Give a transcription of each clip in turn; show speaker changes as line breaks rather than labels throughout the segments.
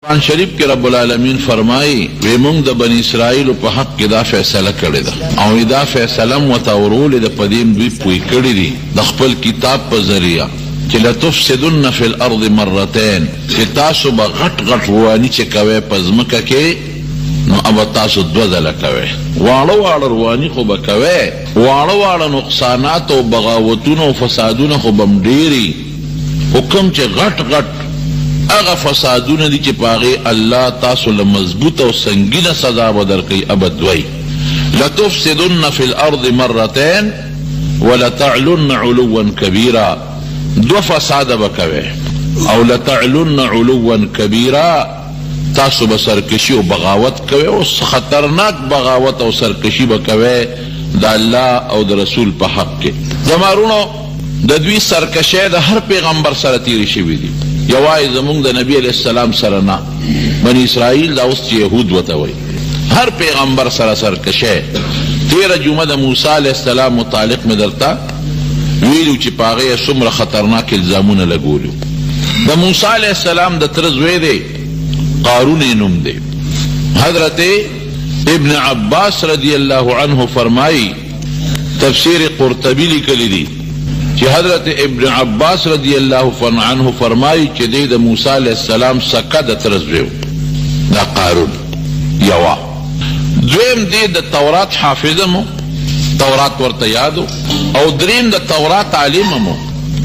قرآن شریف کې رب العالمین فرمایي وی موږ د بنی اسرائیل په حق کې دا فیصله کړې ده او دا فیصله متورول د پدیم دوی پوي کړی دي د خپل کتاب په ذریعہ چې لتفسدن فی الارض مرتين چې تاسو به غټ رواني چې کوي په ځمکه کې نو اب تاسو دوه ځله کوي واړه رواني خو به کوي واړه نقصانات او بغاوتونه او فسادونه خو بم ډيري حکم چې غټ اغا فسادونه دي چې پاغي الله تاسو له مضبوط او سنگینه سزا ودرکې ابد وای لتفسدن فی الارض مرتين ولتعلن علوا كبيرا دو فساد بکوي او لتعلن علوا كبيرا تاسو بسرکشی او بغاوت کوي او خطرناک بغاوت او سرکشی بکوي د الله او د رسول په حق کې زمارونو د دوی سرکشه د هر پیغمبر سره تیری شوی دي یوای زمونږ د نبی علیہ السلام سره نه بنی اسرائیل دا اوس یهود وته وای هر پیغمبر سره سرکشه 13 جمعه د موسی علیہ السلام متعلق مې درتا ویلو چې پاغه څومره خطرناک الزامونه لګولو د موسی علیہ السلام د ترزوی دی قارون نوم دی حضرت ابن عباس رضی اللہ عنہ فرمائی تفسیر قرطبی لیکلی دی کہ حضرت ابن عباس رضی اللہ عنہ فرمائی کہ دید موسیٰ علیہ السلام سکد ترزویو دا قارون یوا دویم دید تورات حافظمو تورات ورطا یادو او درین دا تورات علیممو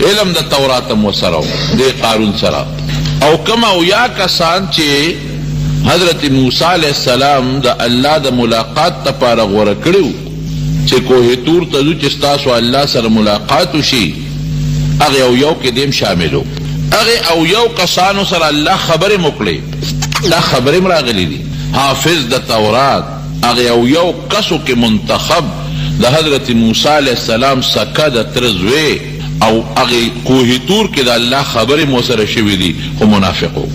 علم دا توراتم و سراو دے قارون سرا او کما او یا کسان چے حضرت موسیٰ علیہ السلام دا اللہ دا ملاقات تا پارا غور کریو چه کوه تور تزو چستاسو اللہ سر ملاقاتو شی اغی او یو که دیم شاملو اغی او یو قصانو سر اللہ خبر مکلی اللہ خبر مراغلی دی حافظ دا تورات اغی او یو قصو که منتخب دا حضرت موسیٰ علیہ السلام سکا دا ترزوی او اغی کوه تور که دا اللہ خبر موسر شوی دی خو منافقو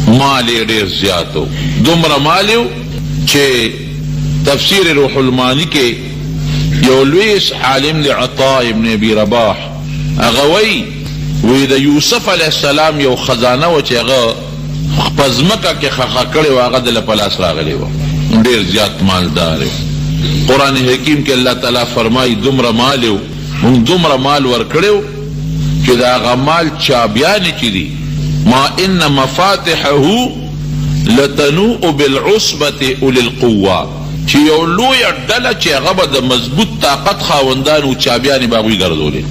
مالی دیر زیادو دمرا مالیو چه تفسیر روح المانی که یو لویس عالم دی عطا ابن ابی رباح اغوی وی دا یوسف علیہ السلام یو خزانه و چه اغا پزمکا که خخکڑی و اغا دل پلاس راغلی و دیر زیاد مال داری قرآن حکیم که اللہ تعالی فرمائی دمر مالیو من دمر مال ورکڑیو که دا اغا مال چابیانی چی دی ما ان مفاتحه لتنوء بالعصبت اولی القوة چی یو لوی ڈلا چی غبا دا مضبوط طاقت خواندانو چابیانی باقوی گردولی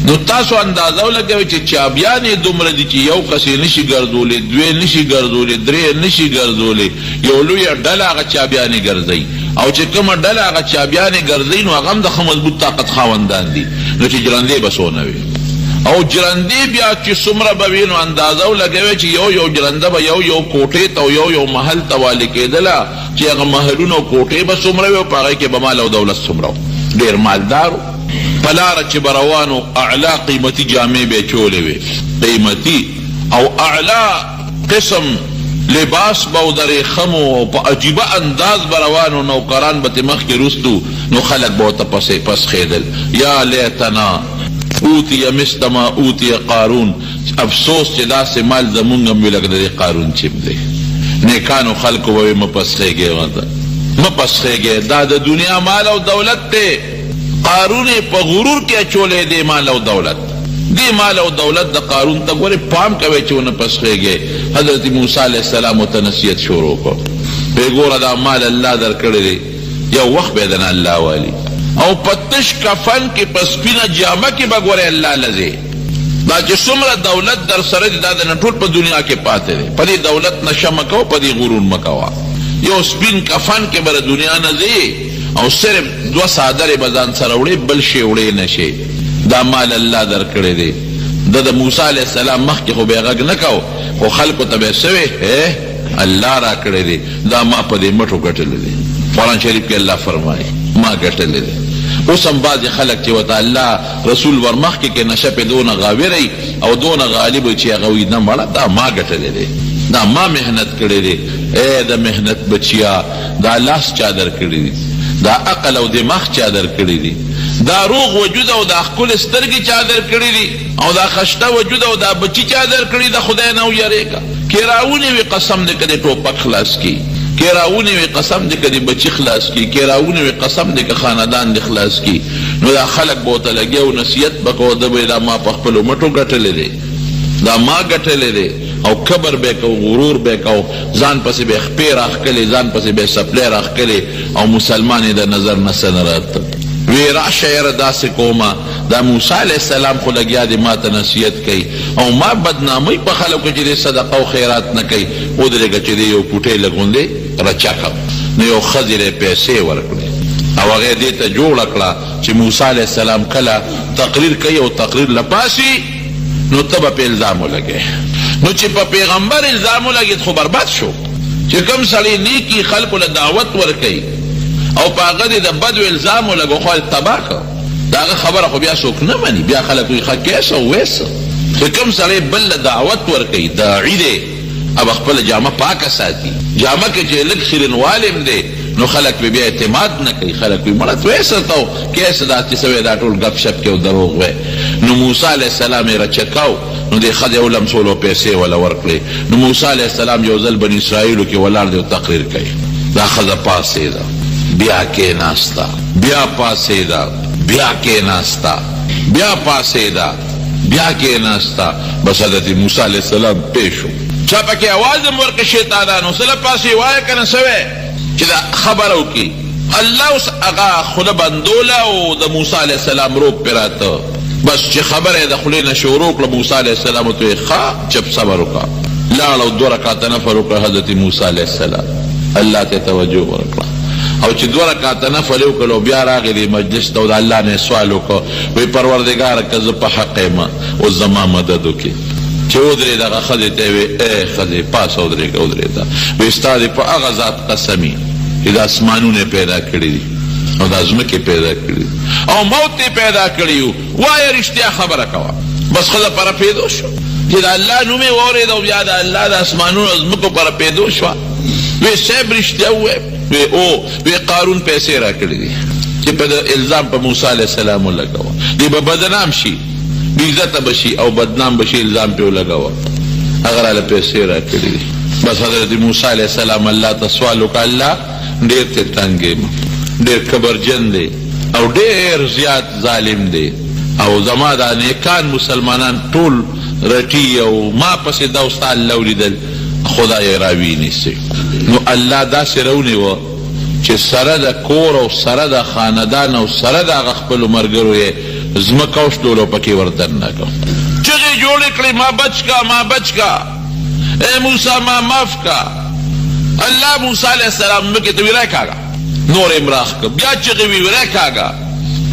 نو تاسو اندازو لگوی چی چابیانی دمر دی چی یو کسی نشی گردولی دوی نشی گردولی دری نشی گردولی یو لوی ڈلا آغا چابیانی گردئی او چی کم ڈلا آغا چابیانی گردئی نو اغم دا مضبوط طاقت خواندان دی نو چی جرنده بسونوی او جرنده بیا چی سمرا بوینو اندازو لگوی چی یو جرنده با یو کوٹی تا یو محل توالی که دلا چی اگا محلون و کوٹی با سمروی و پاگئی که بمال و دولت سمرو دیر مالدارو پلارا چی بروانو اعلا قیمتی جامع بے چولے وی قیمتی او اعلا قسم لباس باو در خمو پا عجیبا انداز بروانو نوکران بتمخ کی رستو نو خلق باو تا پس خیدل یا لیتنا اوتی مستما اوتی قارون افسوس چی دا سے مال زمونگم بھی لگ دے قارون چپ دے نیکانو خلقو بوی مپسخے گئے مپسخے گئے دا دا دنیا مال و دولت تے قارون پا غرور کیا چولے دے مال و دولت دی مال و دولت دا قارون تا گوری پام کوئے چو نپسخے گئے حضرت موسیٰ علیہ السلام تنسیت شروع کو بے گورا دا مال اللہ در کردے یا وقت بیدنا اللہ والی او پتش کفن کی پسپینا جامع کی بگوری اللہ لزے دا چه سمرا دولت در سرد دا دا نطول پا دنیا کے پاتے دے پا دی دولت نشا مکو پا دی غرون مکوا یو سپین کفن کے بر دنیا نزے او صرف دو سادر بزان سروڑے بلشے اڑے نشے دا مال اللہ در کردے دے دا دا موسیٰ علیہ السلام مخ کی خوب اغاق نکو خو خلقو تبے سوے اللہ را کردے دے دا ما پا دی مٹو گٹل دے قرآن شریف کے اللہ فرمائے ما گٹل دے اسم بعض خلق چی وطا اللہ رسول ورمخ کی نشا پی دون غاوی رئی او دون غالب چی اغوی نمالا دا ما گٹلے دے دا ما محنت کردے دے اے دا محنت بچیا دا لاس چادر کردے دے دا عقل او دماغ چادر کردے دے دا روغ وجود او دا اخکل استرگی چادر کردے دے او دا خشتا وجود او دا بچی چادر کردے دا خدای نو یارے کا کې راونی وي قسم دې کدی ټوپک خلاص کی، کې راونی وي قسم دې کدی بچی خلاص کی، کې راونی وي قسم دې که خاندان دې خلاص کی. نو دا خلق به ورته لګي او نصیحت به کو د به دا ما په خپلو مټو ګټلې دی، دا ما ګټلې دی، او کبر به کو، غرور به کو، ځان پسې به خپې راښکلې، ځان پسې به سپلی راښکلې، او مسلمان یې د نظر نه څه نه راته. وی راشه یاره داسې کومه، دا موسی علیه السلام خو لګیا دی ما ته نصیحت کوي، او ما بدنامۍ په خلکو چې دی صدقه او خیرات نه کوي. ودرېږه چې دی یو پوټۍ لږ غوندې راچا کړ، نو یو ښځې له پیسې ورکړې، او هغې دې ته جوړه کړه چې موسی علیه السلام کله تقریر کوي او تقریر لپاسي نو ته به په الزام ولګې. نو چې په پیغمبر الزام ولګېد خو برباد شو. چې کوم سړی نیکي خلکو له دعوت ورکوي او په هغه دې د بدو الزام ولګو خو تباه کړ، د هغه خبره خو بیا څوک نه مني، بیا خلک وایي ښه کیسه ویسه. چې کوم سړی بل له دعوت ورکوي، داعي دی، اب خپله جامه پاکه ساتي، جامه کې چې لږ خیرنوالم دی نو خلک به بیا اعتماد نه کوي، خلک وایي مړه ویسه ته کیسه دا چې څه وی دا ټول ګپ شپ کې او دروغ وی. نو موسی علیه السلام یې رچکاو، نو دې ښځې ولمسولو پیسې وله ورکړې. نو موسی علیه السلام یو ځل بني اسرائیلو کې ولاړ دی او تقریر کوي. دا ښځه پاڅېده، بیا کېناسته، بیا پاڅېده، بیا کېناسته، بیا پاڅېده، بیا کېناسته. بس حضرت موسی علیه السلام پیش شو. چا پکې اواز هم ورکړه شیطانانو سله پاسې وایه که نه څه چې دا خبره وکړي. الله اوس هغه خوله بندوله او د موسی علیه السلام روب پرې راته. بس چې خبره یې د خولې نه شروع کړه موسی علیه السلام ورته ویې ښه چپ صبر وکړه. لاړ او 2 رکعته نفل وکړه حضرت موسی علیه السلام، الله ته توجه ورکړه. او چې 2 رکعته نفل یې وکړل او بیا راغلی مجلس ته او د الله نه یې سوال وکړه، وایي پروردګاره که زه په حق یم اوس زما مدد وکړي. چې ودرېد هغه ښځې ته یې ویې ای ښځې پاسه ودرېږه ودرېده، وایي ستا دې په هغه ذات قسمي چې د اسمانونه پیدا کړي دي او د ځمکې پیدا کړي دي او موت یې پیدا کړي وو، وایه رښتیا خبره کوه. بس ښځه په رپېدو شو چې د الله نوم یې واورېد او بیا د الله د اسمانونو او ځمکو په رپېدو شوه. وی صاحب رښتیا ووایه؟ وی او وی قارون پیسې را کړي دي چې په الزام په موسی علیه السلام ولګوه، دی به بدنام شي، بې عزته به شي او بدنام به شي، الزام پې ولګوه، هغه راله پیسې را کړي دي. بس حضرت موسی علیه السلام الله ته سوال وکړه، الله ډېر ته تنګ یم، ډېر کبرجن دی او ډېر زیات ظالم دی، او زما دا نیکان مسلمانان ټول رټي او ما پسې دا ستا الله ولیدل خدای راوی نیسي. نو الله داسې راونیوه چې سره د کور او سره د خاندان او سره د هغه خپلو ملګرو یې ځمکه وشلولو پکې وردننه کړه. چغې جوړې کړې ما بچ کا ما بچ کا، اے موسی ما معاف کا. الله موسی علیه السلام مکې ته وی راکاږه، نور یې راخ کړه، بیا چغې وی راکاږه،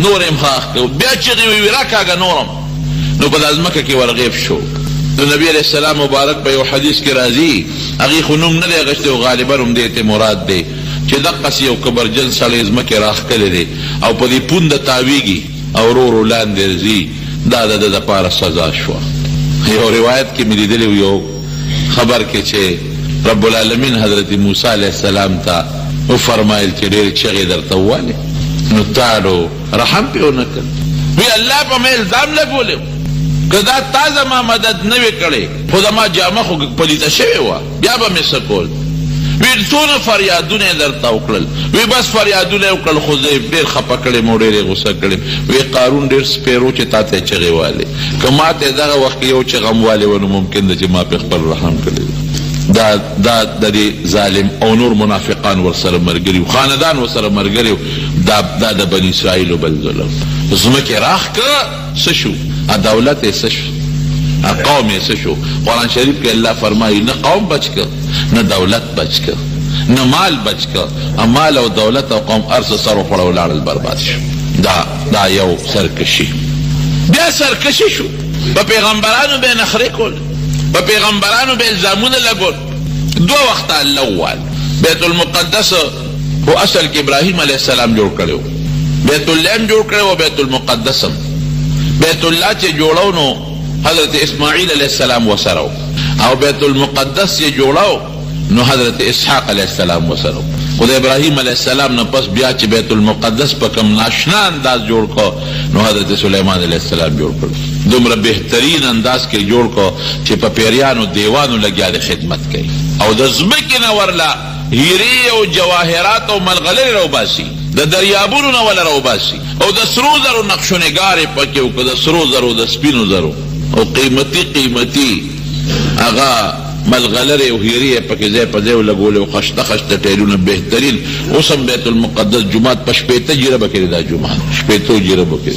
نور یې راخ کړه، بیا چغې وی راکاږه نورم. نو په دا ځمکه کې ورغیب شو. نو نبی علیہ السلام مبارک په یو حدیث کې راځي، هغې خو نوم نه دی اخیستی او غالبا هم دې ته مراد دی چې دقسې یو کبرجن سړی ځمکې راښکلی دی او په دې پونده تاویږي او ورو ورو لاندې ځي، دا د ده دپاره سزا شوه. یو روایت کې مې لیدلی یو خبر کې چې رب العالمین حضرت موسی علیه السلام ته وفرمایل چې ډېرې چغې درته ووالې، نو تاړو رحم پې ونه کړ. وی الله په مې الزام لګولی که دا تا زما مدد نه وې کړی خو زما جامه خو پلیته شوې وه، بیا به مې څه کول. وی څونه فریادونه یې درته وکړل، وی بس فریادونه یې وکړل خو زه یې ډېر خفه کړم او ډېر یې غوسه کړم. وی قارون ډېر سپیرو چې تا ته یې چغې والې، که ما ته یې دغه وخت کې یو چغه هم والې وه نو ممکن ده چې ما پې خپل رحم کړی. دا د دې ظالم او نور منافقان ورسره ملګري وو، خاندان ورسره ملګري وو. دا د بني اسرائیلو بل ظلم. ځمکې راښ کړه څه شو؟ دولت یې څه شو؟ قوم یې څه شو؟ قرآن شریف کې الله فرمایي نه قوم بچ کړ، نه دولت بچ کړ، نه مال بچ کړ. مال او دولت او قوم هر څه سر وخوړه ولاړل برباد شو. دا یو سرکشي. بیا سرکشي شو، په پیغمبرانو به یې نخرې کول، په پیغمبرانو به الزامونه لګول. 2 وخته الله وویل بیت المقدس خو اصل کې ابراهیم علیه السلام جوړ کړی و، بیت الله هم جوړ کړی و، بیت المقدس هم. بیت الله چې جوړو نو حضرت اسماعیل علیه السلام وسره و، او بیت المقدس چې جوړو نو حضرت اسحاق علیه السلام وسره و. خو د ابراهیم علیه السلام نه پس بیا چې بیت المقدس په کوم ناشنا انداز جوړ کړ نو حضرت سلیمان علیه السلام جوړ کړ. دومره بهترین انداز کې جوړ کو چې په پیریانو دیوانو لګیا د خدمت کوي او د ځمکې نه ورله هیرې او جواهرات او ملغلرې راوباسي د دریابونو نه ولا راوباسي او د سرو زرو نقش و نگارې پکې او د سرو زرو د سپینو زرو او قیمتي هغه ملغلرې او هیرې پکې ځای په ځای ولګولې او خشته ټیلونه بهترین. اوس هم بیت المقدس جومات په 80 جربه کې دا جومات 80 جربه کې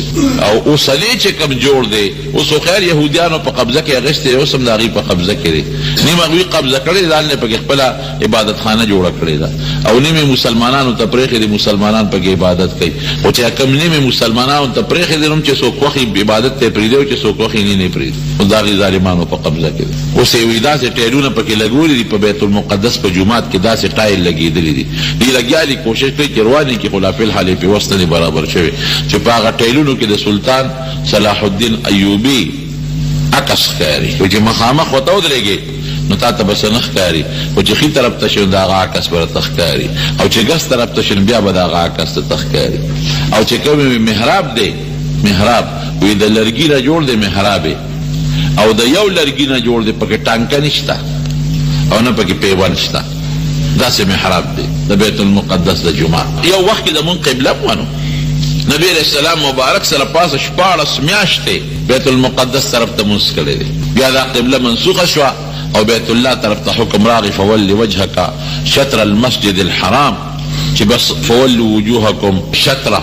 او اوسنی چې کم جوړ دی اوس خیر یهودیانو په قبضه کې اغشته اوس هم د هغوی په قبضه کې دی نیم هغوی قبضه کړی ځان نه پکې خپله عبادت خانه جوړه کړې ده او نیم مسلمانانو ته پرېښې دي مسلمانان پکې عبادت کوي خو چې کم نیم مسلمانانو ته پرېښې دي نو چې څوک خوښي عبادت ته پرېږدي او چې څوک خوښي نه پرېږدي اوس د هغې ظالمانو په قبضه کې دی. اوس یې وایي داسې ټایلونه پکې لګولي دي په بیت المقدس په جومات کې داسې ټایل لګېدلي دي دوی لګیا دي کوشش کوي چې روانې کې خو لا فلحال یې پې وس نه دي برابر شوی چې په هغه ټایلونو کې د سلطان صلاح الدین ایوبي عکس ښکاري چې مخامخ ورته ودرېږې نو تا ته به څه نه ښکاري خو چې ښي طرف ته شي نو د هغه عکس به راته ښکاري او چې ګس طرف ته شي نو بیا به د هغه عکس ته ښکاري. او چې کوم محراب دی محراب وایي د لرګي نه جوړ دی محراب او د یو لرګي نه جوړ دی پکې ټانکه نشته او نه پکې پیوند شته داسې محراب دی د بیت المقدس د جومات. یو وخت کې زمونږ قبله ونو نبی علیہ السلام مبارک سره پاسه 14 میاشتې بیت المقدس طرف ته مونځ کړی دی بیا دا قبله منسوخه شوه او بیت الله طرف ته حکم راغی فول وجهک شطر المسجد الحرام چې بس فول وجوهکم شطره.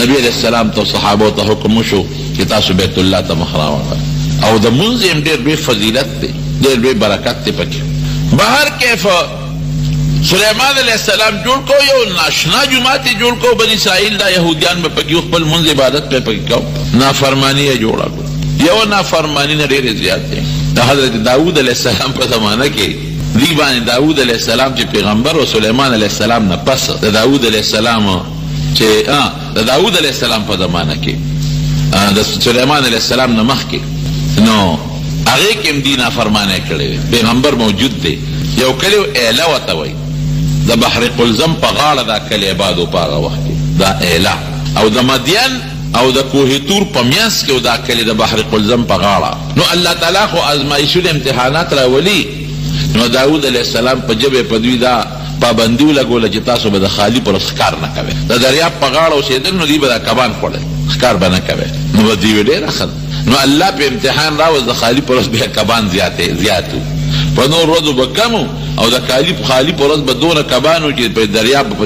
نبی علیہ السلام ته صحابو ته حکم وشو چې تاسو بیت الله ته مخ راوړئ او د مونځ یې ډېر بې فضیلت دی ډېر بې برکت دی پکې. بهر کیف سلیمان علیہ السلام جوړ کو یو ناشنا جماعت جوړ کو بنی اسرائیل دا یهودیان به پکې خپل منځ عبادت په پکې کو نافرمانی یې جوړه کو یو نافرمانی نه ډېرې زیات دي. د حضرت داود علیہ السلام په زمانه کې دی باندې داود علیہ السلام چې پیغمبر او سلیمان علیہ السلام نه پس د داود علیہ السلام چې د داود علیہ السلام په زمانه کې د سلیمان علیہ السلام نه مخکې نو هغه کې هم دی نافرمانی کړې پیغمبر موجود دی. یو کلی ایله ورته وایي د بحر قلزم په غاړه دا کلی عبادو په هغه وخت کې دا ایله او د مدین او د کوه تور په میانس کې دا کلی د بحر قلزم په غاړه. نو الله تعالی خو ازمایښتونه امتحانات راولي نو داود علیہ السلام په جبه په دوی دا پابندي ولګوله چې تاسو به د خالی پر ښکار نه کوئ د دریاب په غاړه اوسېدل نو دوی به دا کبان خوړل ښکار به نه کوئ نو به دوی ډېره ښه نو الله په امتحان راوست د خالی پر ورځ بیا کبان زیاتو په نور ورځو به کمو او د خالی پر ورځ به دونه کبانو چې په دریاب په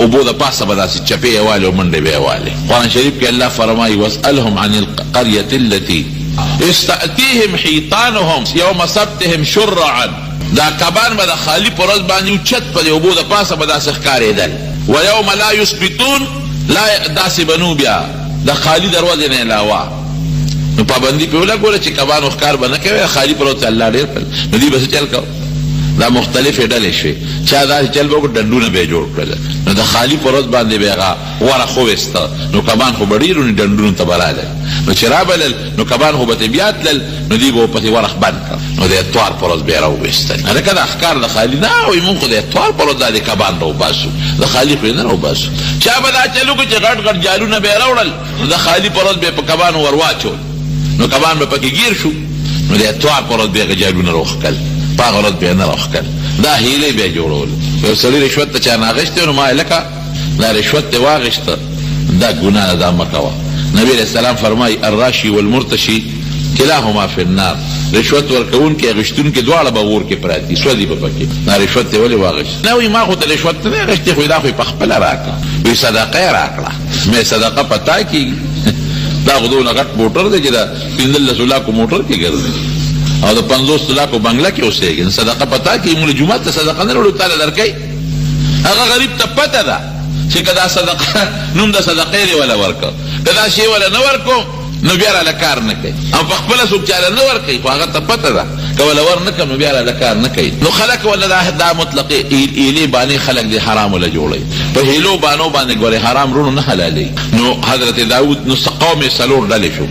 اوبو د پاسه به داسې چپې یې والې او منډې به یې والې. قرآن شریف کې الله فرمایي واسألهم عن القرية التي استأتيهم حيطانهم يوم سبتهم شرعا دا کبان به د خالی پر ورځ باندې اوچت په اوبو د پاسه به داسې ښکارېدل ویوم لا یثبتون لا داسې بنو بیا د خالی دروازې نه علاوه نو پابندي په ولګوله چې کبانو ښکار به نه کوي خالی پر ورځ الله ډېر کړل نو دوی به څه چل کو دا مختلفې ډلې شوې چا داسې چل به وکړو ډنډونه به یې جوړ کړل نو د خالی پر ورځ باندې به هغه وره خوویسته نو کبان خو به ډېر نو ډنډونو ته به رالل نو چې رابلل نو کبان خو به ترې بیا تلل نو دوی به ورپسې ورخ بند کړ نو د اتوار پر ورځ به یې راوویستل هلکه دا ښکار د خالي نه وایي مونږ خو د اتوار پر ورځ دا د کبان راوباسو د خالي خو یې نه راوباسو. چا به دا چل وکړو چې غټ غټ جالونه به یې راوړل نو د خالي پر ورځ به یې په کبانو ور واچول نو کبان به پکې گیر شو نو د اتوار پر ورځ به یې جالونه راوښکل په هغه ورځ به یې نه راوښکل دا هیلې به یې جوړول. یو سړي رشوت ته چا نه اخیستی نو ما هلکه دا رشوت دې واخیسته دا ګناه ده دا مه کوه. نبی علیہ السلام فرمایي الراشي والمرتشي کلاهما فی النار رشوت ورکوونکي اخیستونکي دواړه به اور کې پراته دي سودي به پکې دا رشوت دې ولې واخیست نه وایي ما خو ته رشوت نه اخیستې خو دا خو یې پخپله راکړه وایي صدقه یې راکړه مې صدقه په تا کېږي دا خو دونه غټ موټر دی چې دا 15 لاکو موټر کې ګرځي او د 50 لاکو بنګله کې اوسېږي صدقه په تا کېږي موږ جومات ته صدقه نه وړو تعالی درکوي هغه غریب ته پته ده چې که دا صدقه نوم د صدقې دی ولا ورکړه که دا شی ولا نه ورکړو نو بیا راله کار نه کوي او په خپله څوک چاله نه ورکوي خو هغه ته پته ده که ولا ور نه کړه نو بیا راله کار نه کوي. نو خلک ولا دا مطلقې ایلې باندې خلک د حرامو له جوړوي په هیلو بانو باندې ګورې حرام رونو نه حلالوي. نو حضرت داود نو قوم یې څلور ډلې شو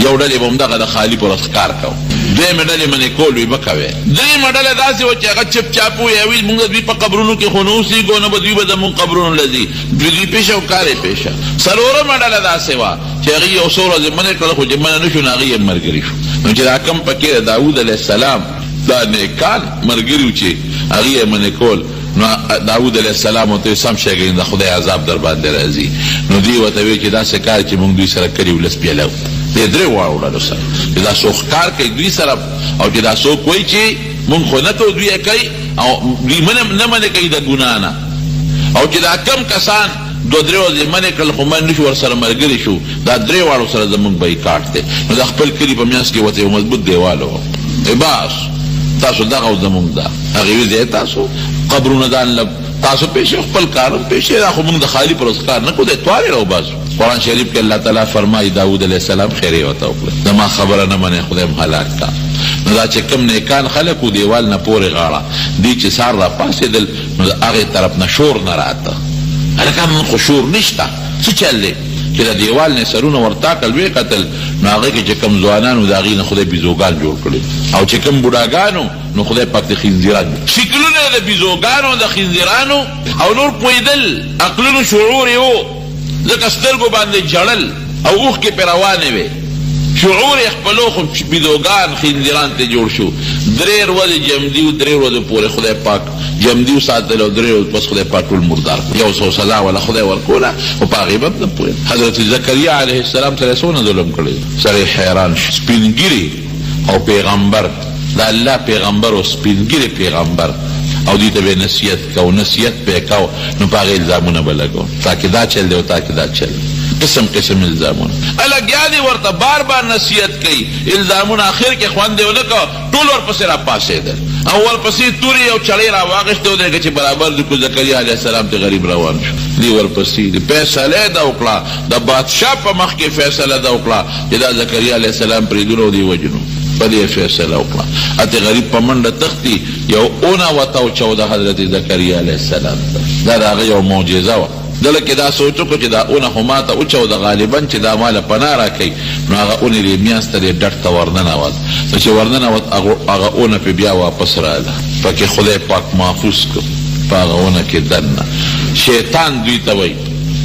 یو ډلې به همدغه د خالي پر ورځ ښکار کو دویمه ډلې منې کول وي به کوې. درېیمه ډله داسې وه چې هغه چپ چاپ ووایي ویل مونږ دوی په قبرونو کې خو نه اوسېږو نه به دوی به زمونږ قبرونو له ځي دوی پیشه او کار یې پیشه. څلورمه ډله داسې وه چې هغې یو څو ورځې منې کړل خو چې منه نه شو نو هغې یې ملګري شو. نو چې دا کم پکې د داود علیه السلام دا نیکان ملګري و چې هغې یې منې کول نو داود علیه السلام ورته سم شی د خدای عذاب در باندې راځي. نو دوی ورته وایي چې داسې کار چې مونږ دوی سره کړي و لس پیاله و دې درې واړو ډلو سره چې دا څوک کار کوي دوی سره او چې دا څوک وایي چې مونږ خو نه کوو دوی یې کوي او دوی نه منې کوي د ګناه نه او چې دا کم کسان دو درې ورځې منې کړل خو من نشو ورسره ملګري شو دا درې واړو سره زمونږ بایکاټ دی. نو د خپل کلي په میانځ کې ورته یو مضبوط دیوال و بس تاسو دغه او زمونږ ده هغې ویل دی تاسو قبرونه ځان له تاسو پیښې خپل کارم پیښې دا خو مونږ د خالي پر اوس کار نه کوو دی توارې راوباسو. قرآن شریف کې الله تعالی فرمایي داود علیه السلام خیرې ورته وکړه زما خبره نه منې خدای م هلاک کا. نو دا چې کوم نیکان خلک و دیوال نه پورې غاړه دوی چې سار را پاسېدل نو د هغې طرف نه شور نه راته هلکان نن خو شور نشته څه چل دی چې د دیوال نه سرونه ورتاکل ویې کتل نو هغې کې چې کوم ځوانان و د هغې نه خدای بیزوګان جوړ کړي او چې کوم بوډاګانو نو خدای پاک د خنزیران شکلونه د بیزوګانو د خنزیرانو او نور پوهېدل عقلونو شعور یې و ځکه سترګو باندې جړل او اوښکې پرې روانې وې شعور یې خپلو خو بیزوګان خنزیران ته جوړ شو. درې ورځې جمدي و درې ورځې پورې خدای پاک جمدي وساتل او درې ورځې پس خدای پاک ټول مردار یو څو سلا ولا خدای ورکوله او په هغې به نه پوهېد. حضرت زکریا علیه السلام سره یې څونه ظلم کړی سره یې حیران شو. سپینګیري او پیغمبر د الله پیغمبر او سپینګیري پیغمبر او دوی ته به نصیحت کو نصیحت پې کو نو په هغې الزامونه به لګو تاکې دا چل دی او تاکې دا چل قسم قسم الزامونه الګیا دي ورته بار بار نصیحت کوي الزامونه اخر کې خوند ونه کو ټول ورپسې را پاسېدل او ورپسې تورې او چړې را واغېستې ودرېږه چې برابر د کو زکریا علیه السلام ته غریب روان شو. دې ورپسې فیصله یې دا وکړه د بادشاه په مخ کې فیصله دا وکړه چې دا زکریا علیه السلام پرېږدلو او دې وجنو په دې فیصله وکړه. اته غریب په منډه تختی یو اونه ورته وچوده حضرت زکریا علیه السلام دا د هغه یو معجزه وه. دله کې دا سوچ وکړو چې دا اونه خو ماته وچوده غالبا چې دا ماله پناه راکوي نو هغه اونې یې میانځ ته یې ډټ ته ورننوت نو چې ورننوت هغه اونه پې بیا واپس راغله پکې خدای پاک محفوظ کړو په هغه اونه کې دننه. شیطان دوی ته وایي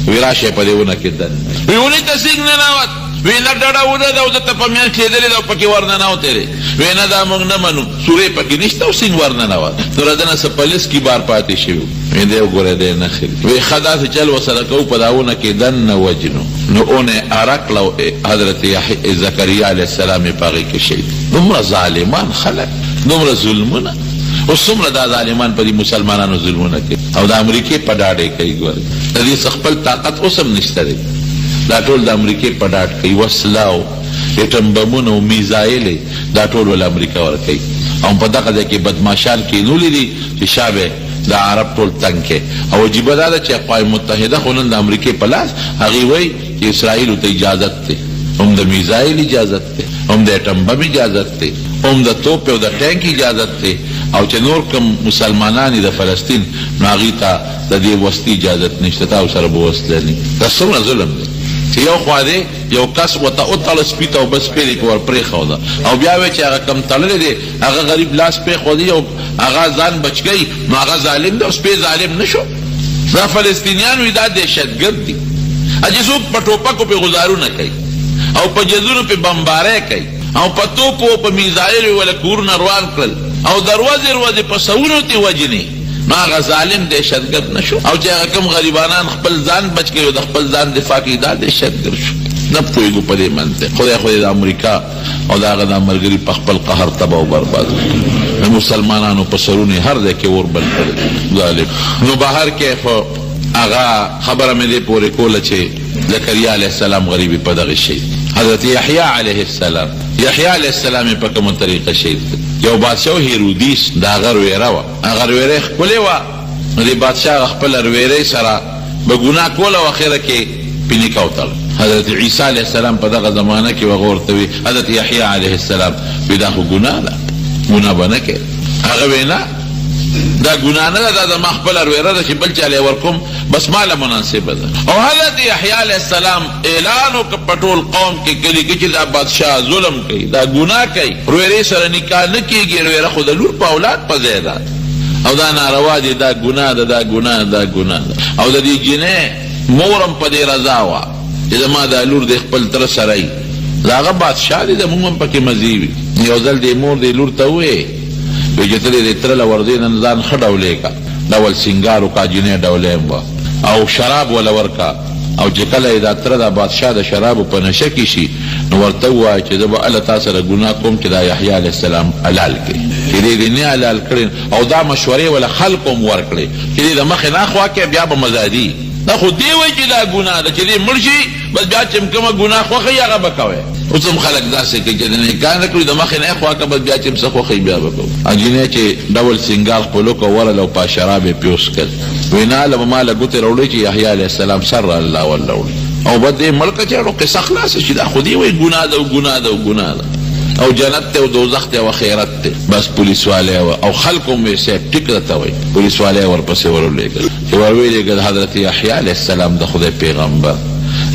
وی راشئ په دې اونه کې دننه وی اونې ته سینګ ننوت وی نه ډډه ونه ده او د ته په میانځ کېدلې ده او پکې ورننوتې دی وی نه دا موږ نه منو سورې پکې نشته او سینګ ورننوت نو راځنه څه پلیس کې بار پاتې شوي وی دی وګوره دی نه خري وی ښه داسې چل ورسره کوو په دا اونه کې دننه وجنو نو اونه عرق لو حضرت زکریا علیه السلام یې په هغې کې شهید. دومره ظالمان خلک دومره ظلمونه اوس څومره دا ظالمان په دې مسلمانانو ظلمونه کوي او د امریکې په ډاډ یې کوي. ګوره د دې خپل طاقت اوس هم نشته دی دا ټول د امریکې په ډاډ کوي وسله او اټم بمونه او میزایلې دا ټول ول امریکا ورکوي او په دغه ځای کې بدماشان کینولي دي چې شابه د عرب ټول تنګ کې او عجیبه دا ده چې اقوام متحده خو نن د امریکې په لاس هغې وایي چې اسرائیلو ته اجازت دی هم د میزایل اجازت دی هم د اټم بم اجازت دی هم د توپ او د ټینک اجازت دی او چې نور کوم مسلمانان د فلسطین نو هغې ته د دې وسلې اجازت نشته تا سره به وسله نه دا څومره ظلم دی چې یو خوا دی یو کس ورته وتړه سپي ته او بس پرې کې ور پرېښوده او بیا وایي چې هغه کم تړلی دی هغه غریب لاس پرېښودی او هغه ځان بچ کوي نو هغه ظالم دی او سپی ظالم نه شو. دا فلسطینیان وایي دا دهشتګرد دي چې څوک په ټوپکو پې غزارونه کوي او په جزونو پې بمبارۍ کوي او په توپو او په میزایلو وله کورونه روان کړل او دروازې روازې په سوونو تې وجنې نو هغه ظالم دهشتګرد نه شو او چې هغه کوم غریبانان خپل ځان بچ کوي او د خپل ځان دفاع کوي دا دهشتګرد شو. نه پوهېږو په دې منطق خدای د امریکا او د هغه د ملګري په خپل قهر تباه او برباد د مسلمانانو په سرونه هر ځای کې اور بل کړی ظالم. نو بهر کې خو هغه خبره مې دې پورې کوله چې زکریا علیه السلام غریبي په دغه شي حضرت یحیی علیه السلام یحیی علیه السلام په کومه طریقه شهید یو بادشاه هیرودیس د هغه رویره وه هغه رویره ښکلې وه نو د بادشاه خپله رویرې سره به ګناه کوله او اخره کې پې نکاح وتړل. حضرت عیسی علیه السلام په دغه زمانه کې هغه ورته وي حضرت یحیی علیه السلام وي دا خو ګناه ده ګناه به نه کوې هغه وی نه دا ګناه نه ده، دا زما خپله رویره ده چې بل چاله ورکوم بس ماله مناسبه ده. او حضرت یحیی علیه السلام اعلان وکړ په ټول قوم کې کلي کې چې دا بادشاه ظلم کوي، دا ګناه کوي، رویرې سره نکاح نه کېږي، رویره خو د لور په اولاد په ځای ده او دا ناروا دي، دا ګناه ده، دا ګناه ده، ګناه ده. او د دې جنۍ مورم په دې رضا وه چې زما دا لور د خپل تره سره یي، دا هغه بادشاه دی، د موږ هم پکې مزې وي. یو ځل دې مور دې لور ته وویې وایي چې ته دې تره له وردې نن ځان ښه ډولې کا، ډول سینګار وکړه، جنۍ ډولې هم وه او شراب وله ورکه، او چې کله یې دا تره دا بادشاه د شرابو په نشه کې شي نو ورته ووایه چې زه به هله تا سره ګناه کوم چې دا یحیی علیه السلام حلال کړي، چې دې دې نه حلال کړي. او دا مشورې وله خلکو هم ورکړې چې دې د مخې نه خوا کې بیا به مزادي، دا خو دې وایي چې دا ګناه ده چې دې مړ شي بس بیا چې کومه ګناه خوښوي هغه به کوی. اوس هم خلک داسې کوي چې د نکاح نه کړي د مخې نه خوا که بس بیا چې څه خوښوي بیا به کوو. جنۍ چې ډول سینګار خپل وکړ ورله او په شراب یې پیوس کړ، وایي نه هله به ما له ګوتې راوړئ چې یحیی علیه السلام سر الله ورله وړي او به دې مړکه چې اړو قصه خلاصه شي. دا خو دې وایي ګناه ده او ګناه ده او ګناه ده او جنت ته او دوزخ ته او آخرت ته. بس پولیس والی او خلکو هم یې صاحب ټیک راته وایي، پولیس والی ورپسې ورولېږل چې ورویلېږل حضرت یحیی علیه السلام د خدای پیغمبر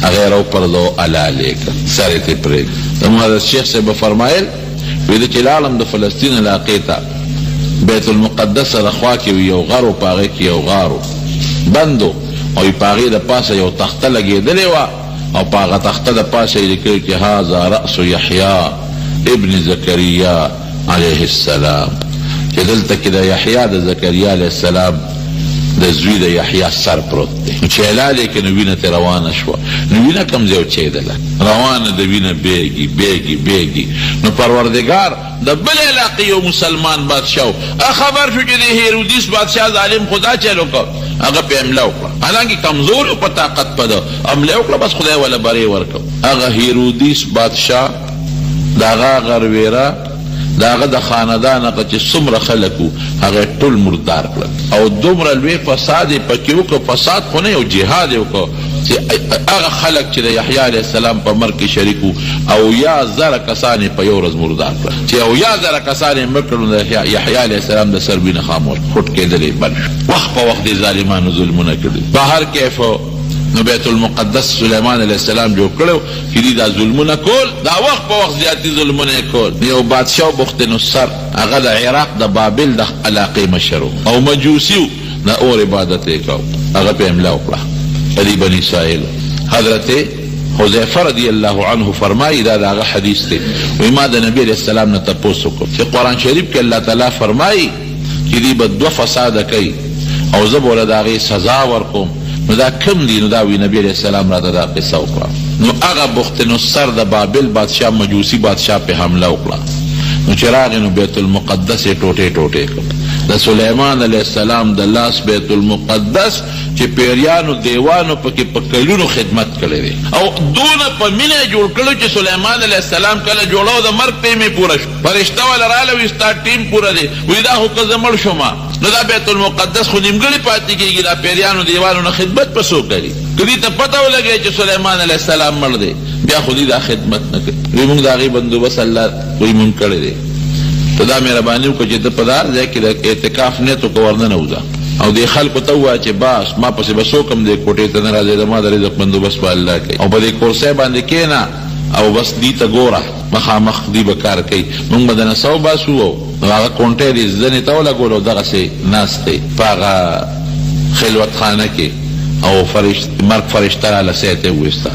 هغه یې راوپرځو حلالې کړ، سر یې ترې پرېږد. زموږ حضرت شیخ صاحب به فرمایل وایي چې لاړم د فلسطین علاقې ته، بیت المقدس سره خوا کې یو غر و، په هغې کې یو غار و بند و او په هغې د پاسه یو تخته لګېدلې وه او په هغه تخته د پاسه یې لیکلي چې هذا رأس یحیی ابن زکریا علیه السلام، چې دلته کې د یحیی د زکریا علیه السلام د زوی د یحیی سر پروت دی. چې حلال یې که نو وینه ترې روانه شوه، نو وینه کوم ځای وچېدله، روانه د وینه بیږي بیږي بیږي. نو پروردګار د بل علاقې یو مسلمان بادشاه خبر شو چې د هیرودیس بادشاه ظالم خدا چلو کو، هغه په حمله وکړه، حالانکه کمزور و په طاقت په ده حمله وکړه، بس خدای وله برې ورکړ. هغه هیرودیس بادشاه د هغه غرویره د هغه د خاندان هغه چې څومره خلک وو هغه ټول مردار کړل او دومره لوی فساد یې پکې وکړ، فساد خو نه یو جهاد یې وکړ چې هغه خلک چې د یحیی علیه السلام په مرګ کې شریک وو 80,000 کسان یې په یو ورځ مردار کړل. چې 80,000 کسان یې مړ کړل، د یحیی علیه السلام د سر وینه خاموش خوټ کېدلې بند شو. وخت په وخت دې ظالمانو ظلمونه کړي. په هر کیف نو بیت المقدس سلیمان علیه السلام جوړ کړو چې دې دا ظلمونه کول، دا وخت په وخت زیاتې ظلمونه کول. یو بادشاه بخت نصر هغه د عراق د بابل د علاقې مشر او مجوسي د اور عبادت یې کو، هغه په حمله وکړه په بني اسرائیل. حضرت حذیفه رضی الله عنه فرمایي، دا هغه حدیث دی، وایي ما د نبی علیه السلام نه تپوس وکړ چې قرآن شریف کې الله تعالی فرمایي چې دوی به 2 فساده کوي او زه به ورله د هغې سزا ورکوم. نو دا کم دی؟ نو دا وی نبی علیہ السلام را دا قصه وکړه. نو هغه بخت نصر د بابل بادشاه مجوسی بادشاه په حمله وکړه. نو چې راغی نو بیت المقدس یې ټوټې ټوټې کړ. د سلیمان علیه السلام د لاس بیت المقدس چې پیریانو دیوانو پکې په کلونو خدمت کړی دی او دونه په مینه جوړ کړو چې سلیمان علیه السلام کله جوړو د مرګ ټیم پوره شو، فرشته ولا رااله وی ستا ټیم پوره دی، وی دا خو که زه مړ شومه نو دا بیت المقدس خو نیمګړی پاتې کېږي، دا پیریانو دیوانو نه خدمت په څوک کوي؟ که دې ته پته ولګی چې سلیمان علیه السلام مړ دی بیا خو دې دا خدمت نه کوي. وی موږ د هغې بندوبست الله وی موږ کړی دی. ته دا مهرباني وکړه چې ته په دا ځای کې د اعتکاف نیت وکړه، ورننه وځه او دې خلکو ته ووایه چې بس ما پسې به څوک هم دې کوټې ته نه راځي، زما د رزق بندوبست به الله کوي. او په دې کورسۍ باندې کښېنه او بس دې ته ګوره، مخامخ دې به کار کوي. موږ به دنه سو باسو او هغه کونټۍ دې زنې ته ولګول او دغسې ناست دی په هغه خلوت خانه کې او مرګ فرشته راله سیت یې وویسته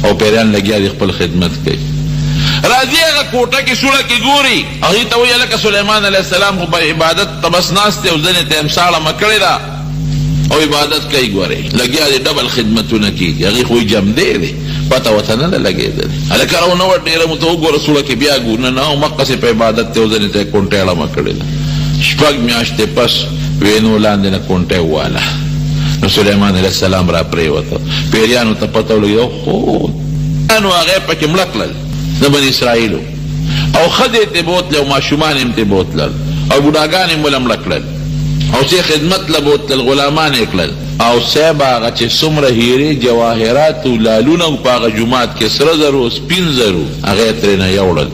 او پیریان لګیا دي خپل خدمت کوي. راځي هغه کوټه کې سوړه کې ګوري، هغې ته وایي لکه سلیمان علیه السلام خو په عبادت ته بس ناست دی او زنې ته یې ساړه کړې ده او عبادت کوي. ګورئ لګیا دی ډبل خدمتونه کېږي، هغې خو یې جمدی دی، پته ورته نه ده لګېدلې. هلکه راونه ډېره مو ته وګوره سوړه کې بیا ګور نه او مقصې په عبادت ته او زنې ته یې کونټۍ اړمه کړې ده. 6 میاشتې پس وینو لاندې نه کونټۍ وواله. نو سلیمان علیه السلام را پرېوته، پیریانو ته پته ولګېده خو نو هغې پکې مړه کړل د بني اسرائیلو او ښځې ته بوتلې او ماشومان یې ته بوتلل او بوډاګان یې مله مړه کړل او چې خدمت له بوتلل غلامان یې کړل او صاحب هغه چې څومره هیرې جواهرات او لالونه په هغه جومات کې سره زرو سپین زرو هغه یې ترېنه یوړل.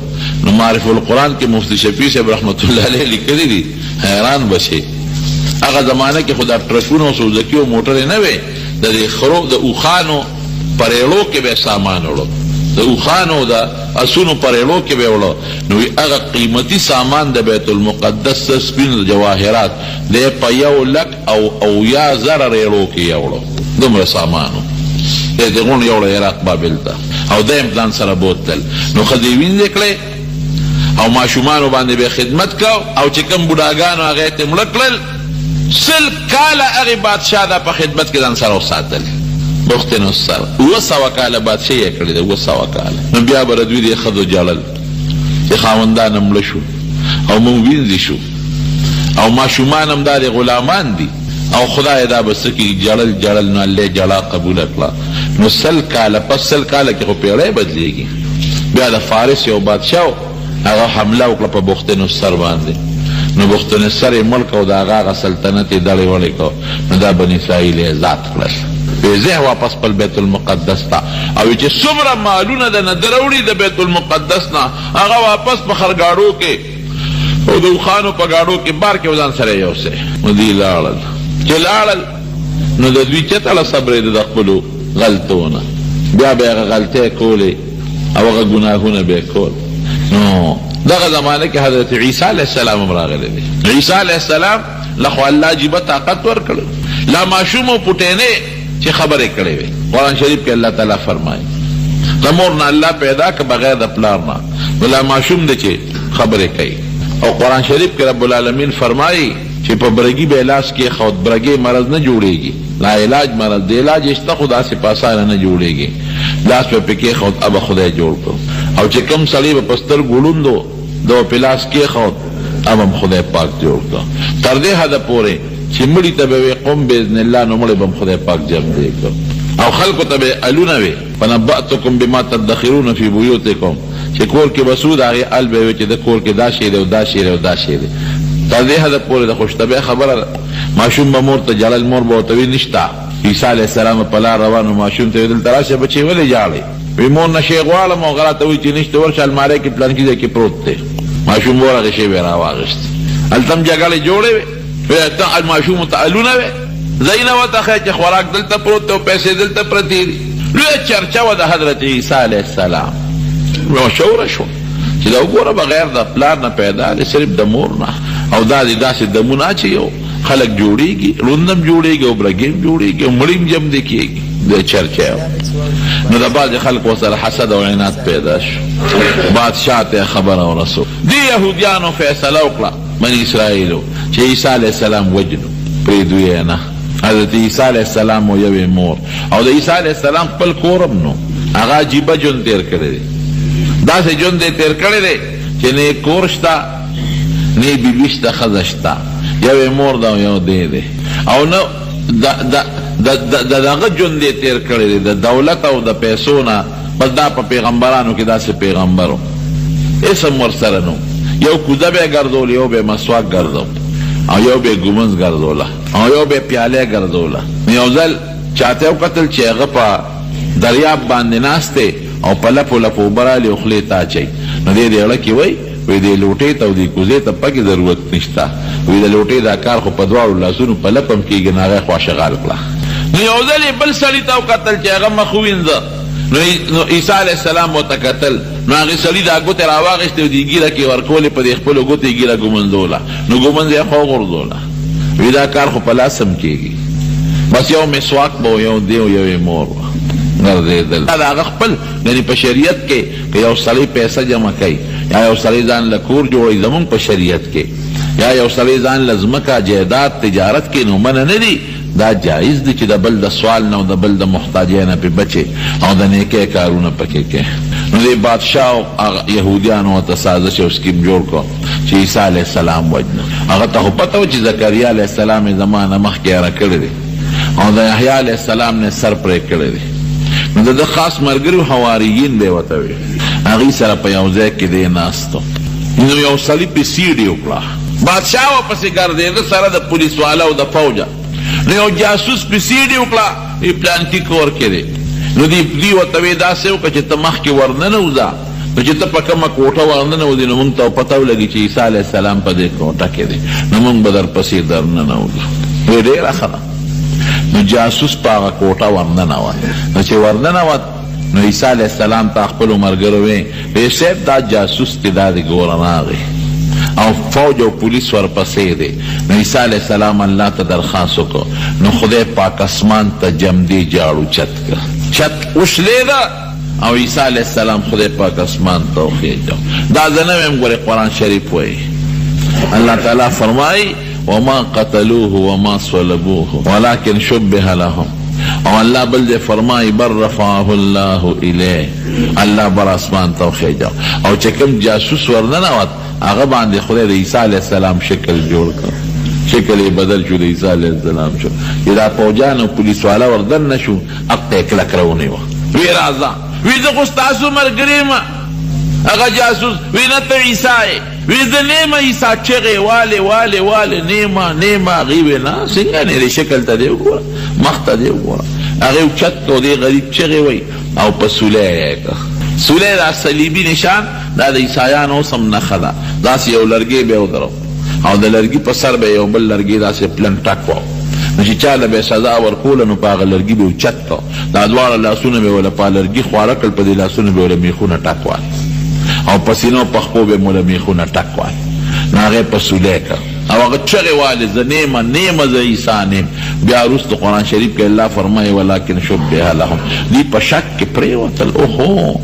نو معرف القرآن کې مفتی شفیع صاحب رحمت الله علیه لیکلي دي، حیران بشي هغه زمانه کې خدا ټرکونه او سوزکی او موټر نه وي، د خرو د اوخانو پرېړو کې به سامان وړو، د اوخانو د اسونو پرېړو کې به وړو. نو هغه قیمتي سامان د بیت المقدس سپین جواهرات د په 1,00,000 ریړو کې یوړو، دومره سامانو دغون یوړو عراق بابل ته، او دیم ځان سره بوتل. نو ښځې وینځې کړې او ماشومانو باندې به خدمت کو، او چې کوم بوډاګانو هغه ته مړه کړل 100 کاله هغې بادشاه دا په خدمت کې ځان سره وساتل. بخت نصر 200 کاله بادشاهي یې کړې ده، 200 کاله. نو بیا به دوی د ښځو جړل چې خاوندان مړه شو او موږ وینځې شو او ماشومان هم دا د غلامان دي، او خدای دا به څه کړي جړل نو الله جړا قبوله کړه. نو 100 کاله پس 100 کاله کې خو پیړۍ بدلېږي. بیا د فارس یو بادشاه هغه حمله وکړه په بخت نصر باندې. نو بخت نصر یې ملک او د هغه سلطنت یې دړې وړې کړ. نو دا بني اسرائیل یې ذات کړل، ویزه واپس په بیت المقدس ته، او چې څومره مالونه د نه دروړي د بیت المقدس نه هغه واپس په خرګاړو کې او د اوخانو په ګاړو کې بار کې ځان سره یوسه. نو دوی لاړل، چې لاړل نو د دوی چته صبر د خپلو غلطونه، بیا به هغه غلطۍ کولې او هغه ګناهونه به کول. نو دغه زمانه کې حضرت عیسی علیه السلام هم راغلی دی. عیسی علیه السلام لخوا الله جیبه طاقت ورکړ، لا ماشوم او پټینې چې خبرې کړې وي. قرآن شریف کې الله تعالی فرمایي د مور نه الله پیدا که بغیر د پلار نه، نو لا ماشوم دی چې خبرې کوي. او قرآن شریف کې رب العالمین فرمایي چې په برګي به علاج کې خود برګي مرض نه جوړېږي، لا علاج مرض دی، علاج اشته خدا سے پاسانه نه جوړېږي، لاس په پکې خود اب خدای جوړ کړ. او چې کم سړی په پستر ګړوندو دو پلاس کې خود اب هم خدای پاک جوړ کړ. تر دې حد پورې چې مړی ته به قوم باذن الله نو مړی به خدای پاک جمع دی کړ، او خلکو ته به الونه وي فنبأتکم بما تدخرون فی بیوتکم، چې کور کې بسود هغه ال به چې د کور کې دا شی دی او دا شی دی او دا شی دی. تر دې حد پورې د خوشتبه خبره ماشوم به مور ته جړل، مور به ورته وي نشته. عیسی علیه السلام په لار روانو، ماشوم ته ویل تراشه بچی ولې جاړې؟ وی مور نه شی غواړم او غلطه وي چې نشته، ورشه المارۍ کې پلان کې کې پروت دی. ماشوم ورغه شی به راواغست، هلته جګړې جوړې وي، ته الماشوم ته الونه وي زینه وته چې خوراک دلته پروت او پیسې دلته پرتی دي. لوی چرچا و د حضرت عیسی علیه السلام مشهوره شو چې دا وګوره بغیر د پلار نه پیدا دی، صرف د مور نه، او دا داسې دمونه چې یو خلک جوړېږي، روندم جوړېږي او برګیم جوړېږي او مړیم جم دی کېږي د چرچا. نو د بعضې خلکو سره حسد او عناد پیدا شو، بادشاه ته خبره ورسو. دې یهودیانو فیصله وکړه بني اسرائیلو چې عیسی علیه السلام وجنو، پرېږدو یې نه. حضرت عیسی علیه السلام و یوې مور، او د عیسی علیه السلام خپل کورم نو هغه عجیبه ژوند تېر کړی دی، داسې ژوند یې تېر کړی دی چې نه یې کور شته نه یې بیبي شته، ښځه شته، یوې مور ده او یو دی دی، او نه دغه ژوند یې تېر کړی دی د دولت او د پیسو نه. بس دا په پیغمبرانو کې داسې پیغمبرو اسم ورسره نو، یو کوزه به یې ګرځول، یو به یې مسواک ګرځول، او یو به یې ګومنځ ګرځوله، او یو به یې پیالې ګرځوله. یو ځل چاته وکتل چې هغه په دریاب باندې ناست دی او په لپو لپو اوبه رالې او خولې ته اچوي. نو دې اړه کې وایي وی دې لوټې ته او دې کوزې ته پکې ضرورت نشته، وی د لوټې دا کار خو په دواړو لاسونو په لپم کېږي، نو هغه خوا شغال کړه. نو یو ځل یې بل سړي ته وکتل چې هغه مخ ووینځه، نو عیسی علیه السلام ورته کتل، نو هغې سړي دا ګوتې راواغېستې او دې ږیره کې ورکولې، په دې خپلو ګوتې ږیره ګومنځوله، نو ګومنځ یې خوا وغورځوله. وی دا کار خو په لاس هم کېږي. بس یو مسواک به و، یو دی او یوې مور ګرځېدل. دا د هغه خپل یعنې په شریعت کې که یو سړی پیسه جمع کوي یا یو سړی ځان له کور جوړوي، زمونږ په شریعت کې یا یو سړی ځان له ځمکه جایداد تجارت کې نو منع نه دي، دا جایز دي چې د بل د سوال نه او د بل د محتاجۍ نه پې بچې او د نیکۍ کارونه پکې کې. نو دې بادشاه او یهودیانو ورته سازش او سکیم جوړ کړو چې عیسی علیه السلام وجنه. هغه ته خو پته و چې زکریا علیه السلام یې زمانه مخکې هره کړې دی او د یحیی علیه السلام نه سر پرې کړی دی. نو د خاص ملګري حواریین دی ورته وي، هغې سره په یو ځای کې دی ناستو. نو یو سړي پې سیډې وکړه، بادشاه ورپسې ګرځېده سره د پولیس والا او د فوجه. نو یو جاسوس پې سیډې وکړه، پلانکي کور کې دی. نو دوی ورته وی داسې وکړه چې ته مخکې ورننه وځه، نو چې ته په کومه کوټه ورننوځې نو موږ ته پته ولګي چې عیسی علیه السلام په دې کوټه کې دی، نو موږ به درپسې درننوځو. وی ډېره ښه ده. نو جاسوس په هغه کوټه ورننوت. نو چې ورننوت نو عیسی علیه السلام ته خپلو ملګرو وی صاحب دا جاسوس چې دا دی ګوره راغی او فوج او پولیس ورپسې دی. نو عیسی علیه السلام الله ته درخواست وکړو. نو خدای پاک اسمان ته جمدی جاړو چت کړ، چت وشلېده او عیسی علیه السلام خدای پاک اسمان ته وخېږه. دا زه نه ویم، ګورې قرآن شریف وایي الله تعالی فرمایي وما قتلوه وما صلبوه ولكن شبه لهم. او الله بل دې فرمایي بل رفعه الله الیه، الله بر اسمان ته وخېږه. او چې کوم جاسوس ورننوت هغه باندې خدای د عیسی علیه السلام شکل جوړ کړ، شکل یې بدل شو، د عیسی علیه السلام شو. دا پوجان او پولیس والا وردن نشو، اقته کلک راونیوه. وی راځه، وی زه خو ستاسو ملګری یم. هغه جاسوس وی نه ته عیسی یې، وی زه نه یم عیسی. چغې والې والې والې نیمه نیمه. هغې وی نه څنګه نه دی، شکل ته دې وګوره، مخ ته دې وګوره. هغې اوچت کړو، دې غریب چغې وی او په سولی یې کړ. سولی دا صلیبي نشان دا د عیسایانو اوس هم نښه ده. داسې یو لرګی به یې ودرو او د لرګي په سر به یو بل لرګي داسې پلن ټک و. نو چې چاله به سزا ورکوله نو په هغه لرګي به اوچت کړو، دا دواړه لاسونه به وله په لرګي خواره کړل، په دې لاسونه به وله میخونه ټک وال او په سینو پخپو به موله میخونه ټک وال. نو هغې په سولی کړ او هغه چغې والې زه نیمه نیمه زه عیسی نیم. بیا وروسته قرآن شریف کې الله فرمایي ولکن شبه لهم، دوی په شک کې پرېوتل. اوهو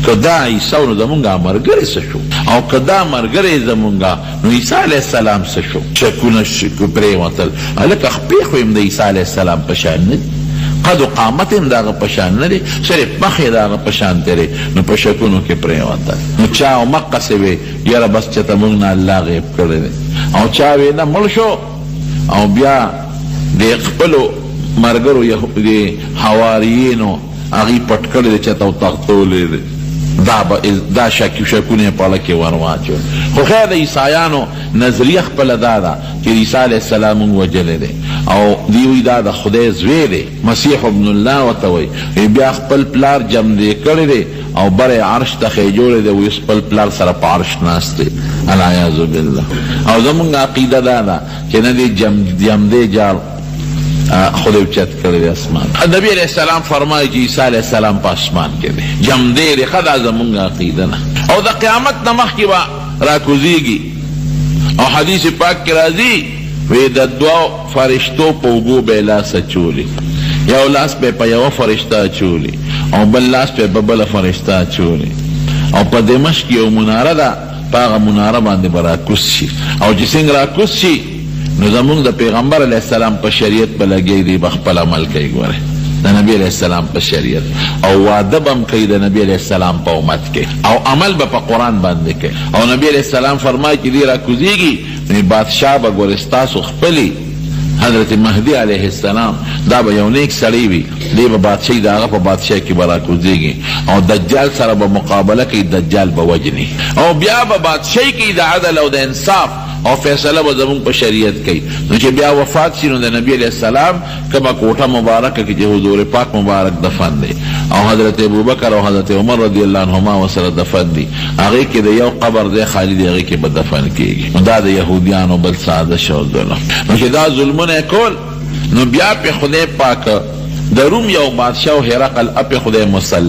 که دا عیسی نو زمونږ ملګری څه شو، او که دا ملګری زمونږ نو عیسی علیه السلام څه شو. شکونه پرېوتل. هلکه خپې خو یم د عیسی علیه السلام په شان نه دي، قد و قامت هم د هغه په شان نه دی، صرف مخ یې د هغه په شان دی. نو په شکونو کې پرېوتل. نو چا او مقصې وی یاره بس چېته موږ نه الله غیب کړی دی، او چا وی نه مړ شو. او بیا د خپلو ملګرو د حواریینو هغې پټ کړی دی، چېته او تختولی دی. دا شکونه په اړه کې ور واچول. خو خیر د عیسایانو نظریه خپله دا ده چې عیسی علیه السلام موږ وجلی دی او دوی وایي دا د خدای زوی دی، مسیح ابن الله ورته وایي. بیا خپل پلار جمدی کړی دی او بر عرش ته خی جوړی دی، وایي خپل پلار سره په عرش ناست دی، العیاذ بالله. او زمونږ عقیده دا ده چې نه دی جمدی جاړ خدای اوچت کړی دی اسمان. نبی علیہ السلام فرمایي چې عیسی علیہ السلام په اسمان کې دی، جمدی دی. ښه دا زمونږ عقیده نه. او د قیامت نه مخکې به راکوزیږي او حدیث پاک کې راځي وی د دوو فرشتو په اوږو به یې لاس اچولي، یو لاس به په یوه فرشته اچولي او بل لاس به په بله فرشته اچولي. او په دمشق یو مناره ده، په هغه مناره باندې به راکوز شي. او چې څنګه راکوز شي نو زمونږ د پیغمبر علیه السلام په شریعت به لګی دی، به خپل عمل کوي. ګوره د نبی علیه السلام په شریعت، او واده به هم کوي د نبی علیه السلام په امت کې، او عمل به په قرآن باندې کوي. او نبی علیه السلام فرمایي چې دی راکوزیږي نو بادشاه به ګوره ستاسو خپلې حضرت مهدی علیه السلام دا به یو نیک سړی وي، دی به بادشاهي د هغه په بادشاهۍ کې به راکوزیږي او دجال سره به مقابله کوي، دجال به وجني. او بیا به بادشاهي کوي د عدل او د انصاف او فیصله به زمونږ په شریعت کوي. نو چې بیا وفات شي نو د نبی علیه السلام کومه کوټه مبارکه کې چې حضور پاک مبارک دفن دی او حضرت ابوبکر او حضرت عمر رضی الله عنهما ورسره دفن دي، هغې کې د یو قبر دی خالی دی، هغې کې به دفن کېږي. نو دا د یهودیانو بل سازش او ظلم. نو چې دا ظلمونه کول نو بیا په خدای پاک د روم یو بادشاه هرقل اپ خدای مسلط